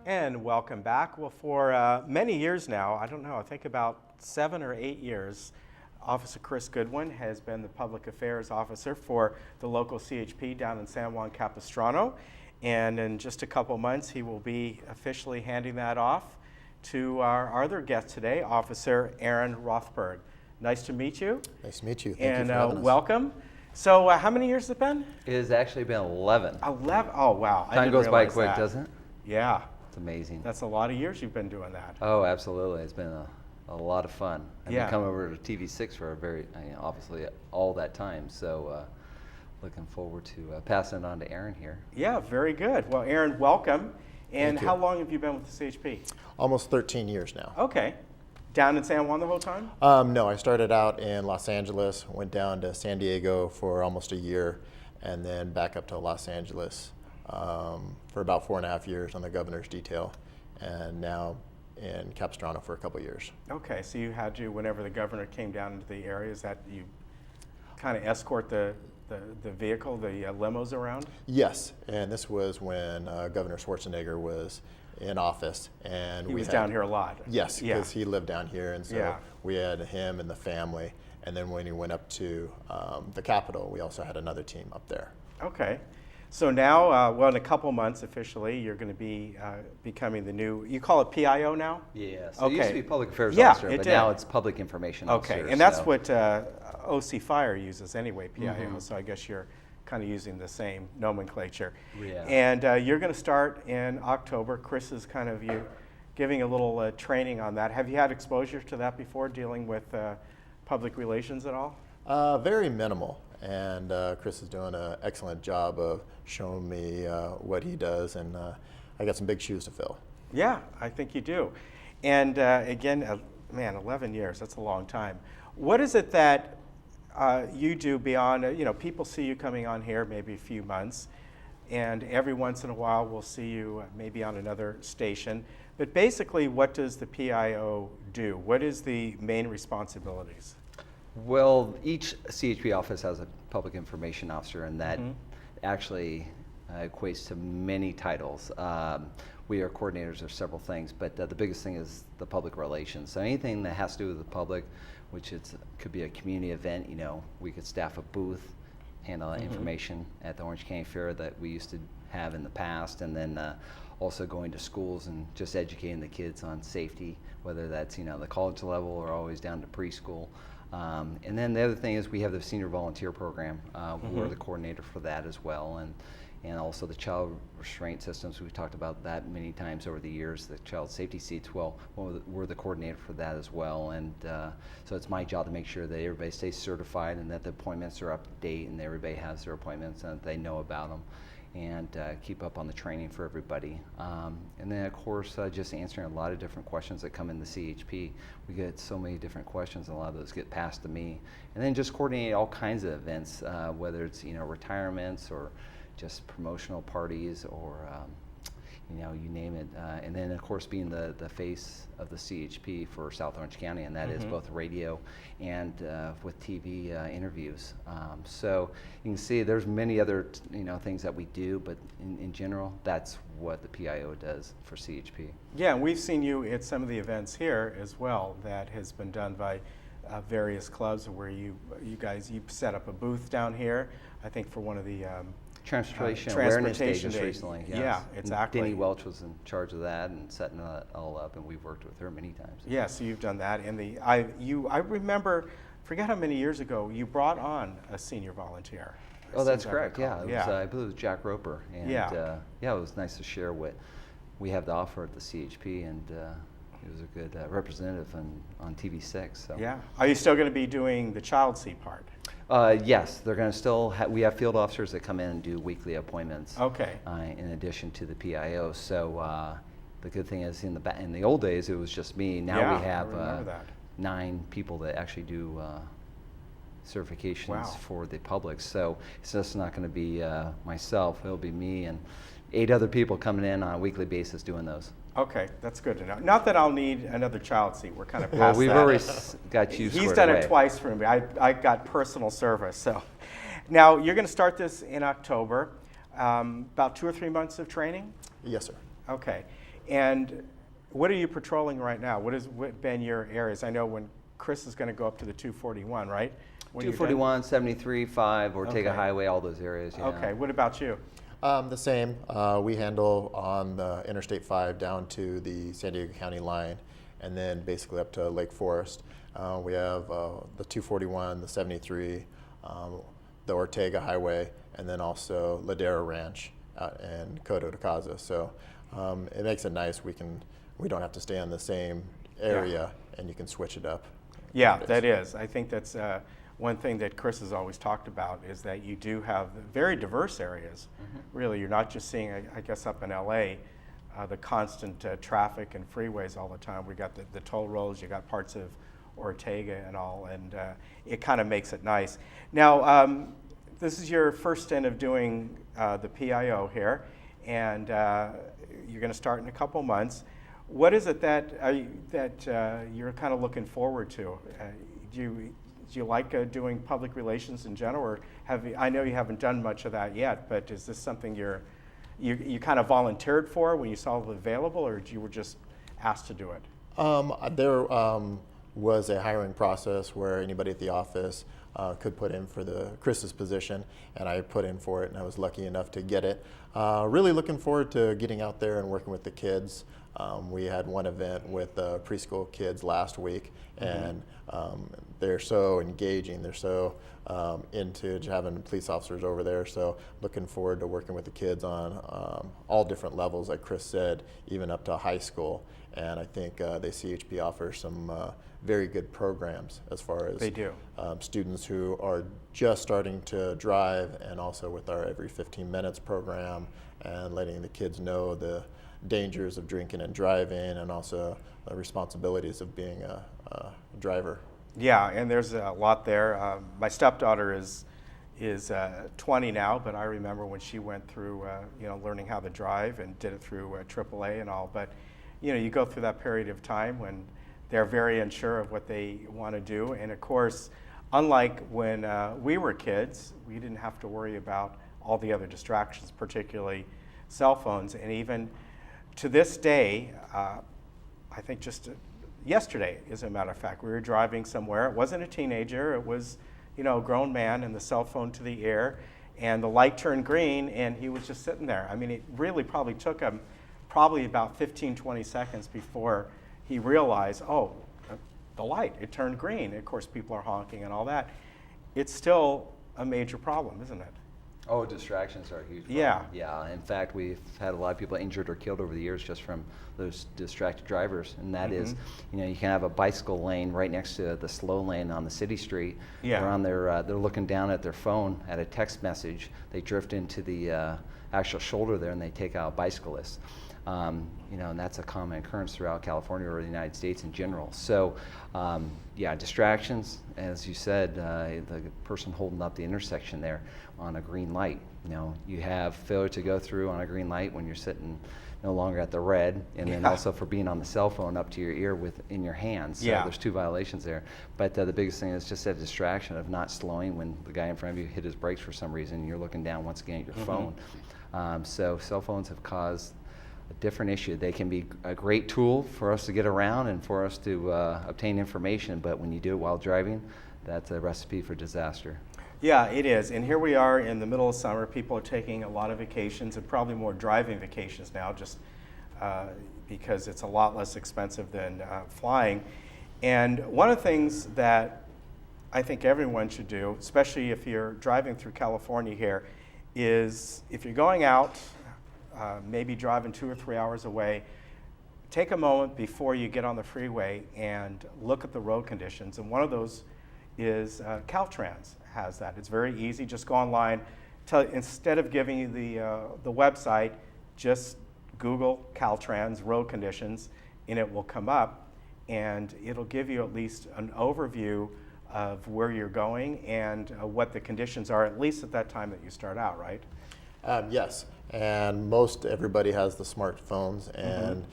And welcome back. Well, for many years now, I don't know, I think about 7 or 8 years, Officer Chris Goodwin has been the Public Affairs Officer for the local CHP down in San Juan Capistrano. And in just a couple months, he will be officially handing that off to our other guest today, Officer Aaron Rothberg. Nice to meet you. Nice to meet you. Thank you for having us. Welcome. So how many years has it been? It has actually been 11. 11? Oh, wow. Time goes by quick, doesn't it? Yeah. It's amazing. That's a lot of years you've been doing that. Oh, absolutely. It's been a lot of fun. I've Yeah. been coming over to TV6 for a very, obviously, all that time. So looking forward to passing it on to Aaron here. Yeah, very good. Well, Aaron, welcome. And Thank you. how long have you been with the CHP? Almost 13 years now. Okay. Down in San Juan the whole time? No, I started out in Los Angeles, went down to San Diego for almost a year, and then back up to Los Angeles for about 4.5 years on the governor's detail, and now in Capistrano for a couple years. Okay, so you had to, whenever the governor came down into the area, is that you kind of escort the vehicle, the limos around? Yes, and this was when Governor Schwarzenegger was in office, and He was down here a lot. Yes, Yeah. because he lived down here, and so Yeah. we had him and the family. And then when he went up to the Capitol, we also had another team up there. Okay. So now, well, in a couple months officially, you're going to be becoming the new, you call it PIO now? Yeah. So it used to be Public Affairs Yeah, Officer, it but did. now it's Public Information Officer. Okay, and that's so. what OC Fire uses anyway, PIO, so I guess you're kind of using the same nomenclature. Yeah. And you're going to start in October. Chris is kind of giving a little training on that. Have you had exposure to that before, dealing with public relations at all? Very minimal, and Chris is doing an excellent job of showing me what he does, and I got some big shoes to fill. Yeah, I think you do. And again, man, 11 years, that's a long time. What is it that you do beyond, people see you coming on here maybe a few months, and every once in a while we'll see you maybe on another station. But basically, what does the PIO do? What is the main responsibilities? Well, each CHP office has a Public Information Officer, and that actually equates to many titles. We are coordinators of several things, but the biggest thing is the public relations. So anything that has to do with the public, which could be a community event, we could staff a booth, handle information at the Orange County Fair that we used to have in the past, and then also going to schools and just educating the kids on safety, whether that's the college level or always down to preschool. And then the other thing is we have the senior volunteer program. We're the coordinator for that as well, and also the child restraint systems. We've talked about that many times over the years, the child safety seats. Well, we're the coordinator for that as well, and so it's my job to make sure that everybody stays certified and that the appointments are up to date and everybody has their appointments and that they know about them, and keep up on the training for everybody. And then, of course, just answering a lot of different questions that come in the CHP. We get so many different questions, and a lot of those get passed to me. And then just coordinate all kinds of events, whether it's retirements or just promotional parties or you name it. And then, of course, being the face of the CHP for South Orange County, and that is both radio and with TV interviews. So you can see there's many other things that we do, but in general, that's what the PIO does for CHP. Yeah, and we've seen you at some of the events here as well that has been done by various clubs where you set up a booth down here, I think for one of the Transportation Awareness Day just Day. recently. Yes. Yeah, exactly. Denny Welch was in charge of that and setting that all up, and we've worked with her many times. Yeah, so you've done that, and I remember, forget how many years ago you brought on a senior volunteer. Oh, that's Seems correct. I recall. Yeah, it was, I believe it was Jack Roper, and it was nice to share what we have to offer at the CHP, and he was a good representative on TV6. So. Yeah. Are you still going to be doing the child seat part? Yes, they're going to still. We have field officers that come in and do weekly appointments. Okay. In addition to the PIO, so the good thing is in the old days it was just me. Now we have 9 people that actually do certifications for the public. So it's just not going to be myself. It'll be me and 8 other people coming in on a weekly basis doing those. Okay, that's good to know. Not that I'll need another child seat. We're kind of past well, we've that. already got you He's squared done away. it twice for me. I got personal service. So now you're going to start this in October. About 2 or 3 months of training? Yes, sir. Okay. And what are you patrolling right now? What been your areas? I know when Chris is going to go up to the 241, right? When you're done? 241, 73, 5, Ortega Okay. Highway, all those areas. Yeah. Okay, what about you? The same. We handle on the Interstate 5 down to the San Diego County line, and then basically up to Lake Forest. We have the 241, the 73, the Ortega Highway, and then also Ladera Ranch out in Coto de Caza. So it makes it nice. We don't have to stay in the same area, and you can switch it up. Yeah, that is. I think that's one thing that Chris has always talked about is that you do have very diverse areas. Really, you're not just seeing, I guess, up in LA, the constant traffic and freeways all the time. We got the toll roads, you got parts of Ortega and all, and it kind of makes it nice. Now, this is your first stint of doing the PIO here, and you're going to start in a couple months. What is it that you're kind of looking forward to? Do you like doing public relations in general, or I know you haven't done much of that yet, but is this something you kind of volunteered for when you saw it available, or you were just asked to do it? There was a hiring process where anybody at the office could put in for Chris's position, and I put in for it, and I was lucky enough to get it. Really looking forward to getting out there and working with the kids. We had one event with preschool kids last week, and they're so engaging. They're so into having police officers over there. So looking forward to working with the kids on all different levels, like Chris said, even up to high school. And I think the CHP offers some very good programs as far as they do. Students who are just starting to drive, and also with our Every 15 Minutes program, and letting the kids know the dangers of drinking and driving, and also the responsibilities of being a driver. Yeah, and there's a lot there. My stepdaughter is 20 now, but I remember when she went through learning how to drive and did it through AAA and all. But you go through that period of time when they're very unsure of what they want to do. And of course, unlike when we were kids, we didn't have to worry about all the other distractions, particularly cell phones. And even to this day, I think just yesterday, as a matter of fact, we were driving somewhere. It wasn't a teenager. It was, a grown man, and the cell phone to the ear, and the light turned green, and he was just sitting there. I mean, it really probably took him about 15, 20 seconds before he realized, the light, it turned green. Of course, people are honking and all that. It's still a major problem, isn't it? Oh, distractions are a huge problem. Yeah. Yeah. In fact, we've had a lot of people injured or killed over the years just from those distracted drivers. And that is, you can have a bicycle lane right next to the slow lane on the city street. Yeah. They're on they're looking down at their phone at a text message. They drift into the actual shoulder there, and they take out bicyclists. And that's a common occurrence throughout California or the United States in general. So, distractions, as you said, the person holding up the intersection there on a green light. You have failure to go through on a green light when you're sitting no longer at the red, and then also for being on the cell phone up to your ear in your hands. So there's two violations there. But the biggest thing is just that distraction of not slowing when the guy in front of you hit his brakes for some reason, and you're looking down once again at your phone. So cell phones have caused a different issue. They can be a great tool for us to get around and for us to obtain information, but when you do it while driving, that's a recipe for disaster. Yeah, it is. And here we are in the middle of summer. People are taking a lot of vacations, and probably more driving vacations now, just because it's a lot less expensive than flying. And one of the things that I think everyone should do, especially if you're driving through California here, is if you're going out, maybe driving 2 or 3 hours away, take a moment before you get on the freeway and look at the road conditions. And one of those is Caltrans has that. It's very easy. Just go online. Instead of giving you the website, just Google Caltrans road conditions, and it will come up, and it'll give you at least an overview of where you're going and what the conditions are, at least at that time that you start out, right? Yes, and most everybody has the smartphones, and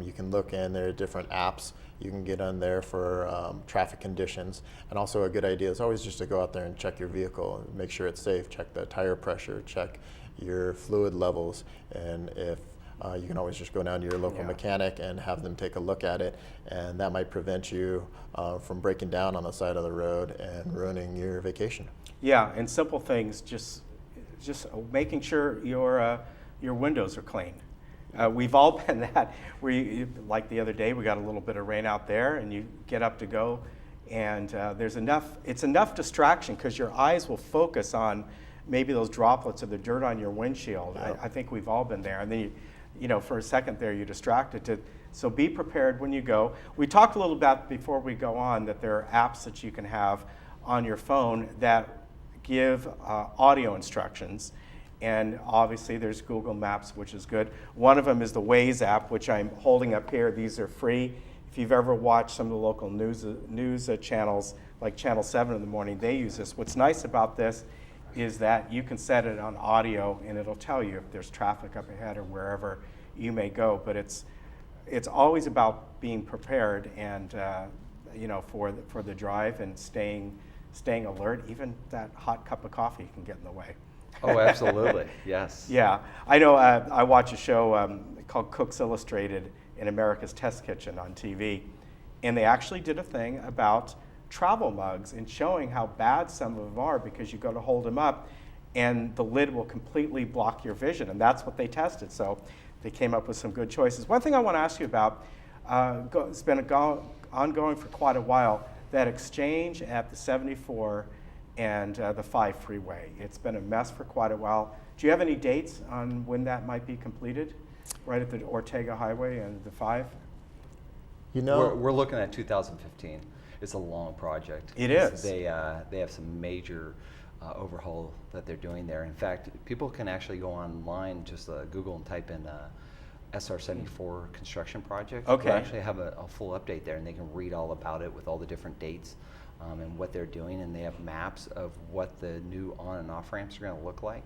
you can look in there are different apps you can get on there for traffic conditions. And also a good idea is always just to go out there and check your vehicle, make sure it's safe, check the tire pressure, check your fluid levels, and if you can always just go down to your local Yeah. mechanic and have them take a look at it, and that might prevent you from breaking down on the side of the road and ruining your vacation. Yeah, and simple things, just making sure your windows are clean. We've all been that. Like the other day, we got a little bit of rain out there, and you get up to go, and it's enough distraction because your eyes will focus on maybe those droplets of the dirt on your windshield. Yeah. I think we've all been there. And then for a second there, you're distracted. So be prepared when you go. We talked a little about before we go on that there are apps that you can have on your phone that give audio instructions. And obviously there's Google Maps, which is good. One of them is the Waze app, which I'm holding up here. These are free. If you've ever watched some of the local news channels, like Channel 7 in the morning, they use this. What's nice about this is that you can set it on audio, and it'll tell you if there's traffic up ahead or wherever you may go. But it's always about being prepared and for the drive and staying alert. Even that hot cup of coffee can get in the way. Oh, absolutely. Yes. Yeah, I know. I watch a show called Cooks Illustrated in America's Test Kitchen on TV, and they actually did a thing about travel mugs and showing how bad some of them are because you go to hold them up, and the lid will completely block your vision, and that's what they tested. So they came up with some good choices. One thing I want to ask you about, it's been ongoing for quite a while, that exchange at the 74 and the 5 freeway. It's been a mess for quite a while. Do you have any dates on when that might be completed? Right at the Ortega Highway and the 5? You know, We're looking at 2015. It's a long project. It is. They have some major overhaul that they're doing there. In fact, people can actually go online, just Google and type in SR74 construction project. Okay. They actually have a full update there, and they can read all about it with all the different dates and what they're doing. And they have maps of what the new on and off ramps are going to look like.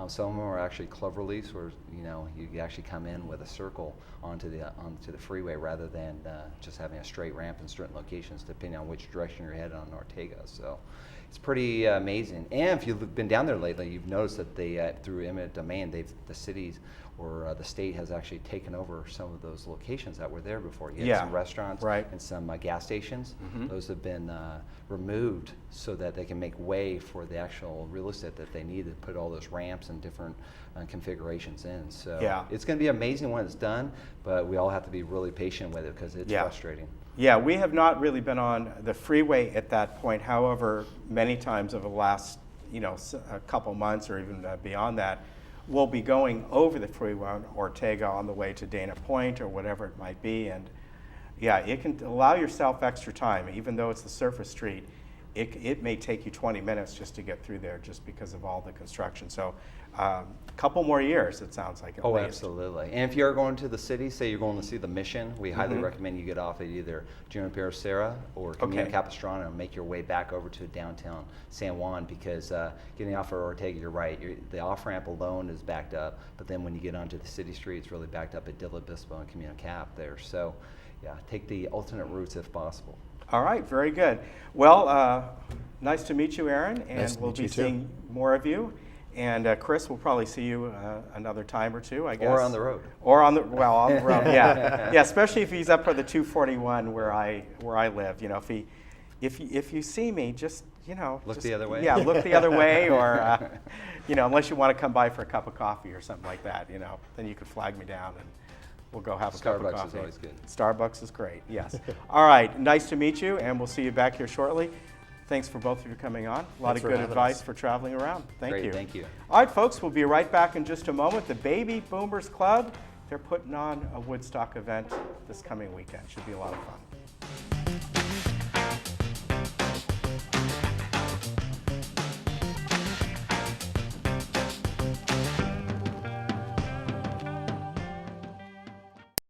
Some of them are actually cloverleafs, where you actually come in with a circle onto the freeway rather than just having a straight ramp in certain locations, depending on which direction you're headed on Ortega. So it's pretty amazing. And if you've been down there lately, you've noticed that they, through eminent domain, the cities or the state has actually taken over some of those locations that were there before. You had Yeah, some restaurants right. and some gas stations. Mhm. Those have been removed so that they can make way for the actual real estate that they need to put all those ramps and different configurations in. So Yeah. it's going to be amazing when it's done, but we all have to be really patient with it because it's Yeah. frustrating. Yeah, we have not really been on the freeway at that point. However, many times over the last, a couple months or even beyond that, we'll be going over the freeway on Ortega on the way to Dana Point or whatever it might be. And yeah, it can allow yourself extra time, even though it's the surface street. It may take you 20 minutes just to get through there just because of all the construction. So a couple more years, it sounds like, at Oh, least. absolutely. And if you're going to the city, say you're going to see the Mission, we highly Mhm. recommend you get off at either Junipero Serra or Camino Okay. Capistrano and make your way back over to downtown San Juan, because getting off at Ortega, you're right, the off-ramp alone is backed up, but then when you get onto the city street, it's really backed up at Del Obispo and Camino Cap there. So yeah, take the alternate routes if possible. All right, very good. Well, nice to meet you, Aaron, and Nice to we'll meet be you too. seeing more of you. And Chris, we'll probably see you another time or two, I guess. Or on the road. Or on the road, yeah, yeah. Especially if he's up for the 241 where I live. If you see me, just Look the other way? Yeah, look the other way, or unless you want to come by for a cup of coffee or something like that, then you could flag me down and we'll go have a cup of Starbucks coffee. is always good. Starbucks is great, yes. All right, nice to meet you, and we'll see you back here shortly. Thanks for both of you coming on. A lot Thanks of for good having advice us. for traveling around. Thank Great, you. thank you. All right, folks, we'll be right back in just a moment. The Baby Boomers Club, they're putting on a Woodstock event this coming weekend. Should be a lot of fun.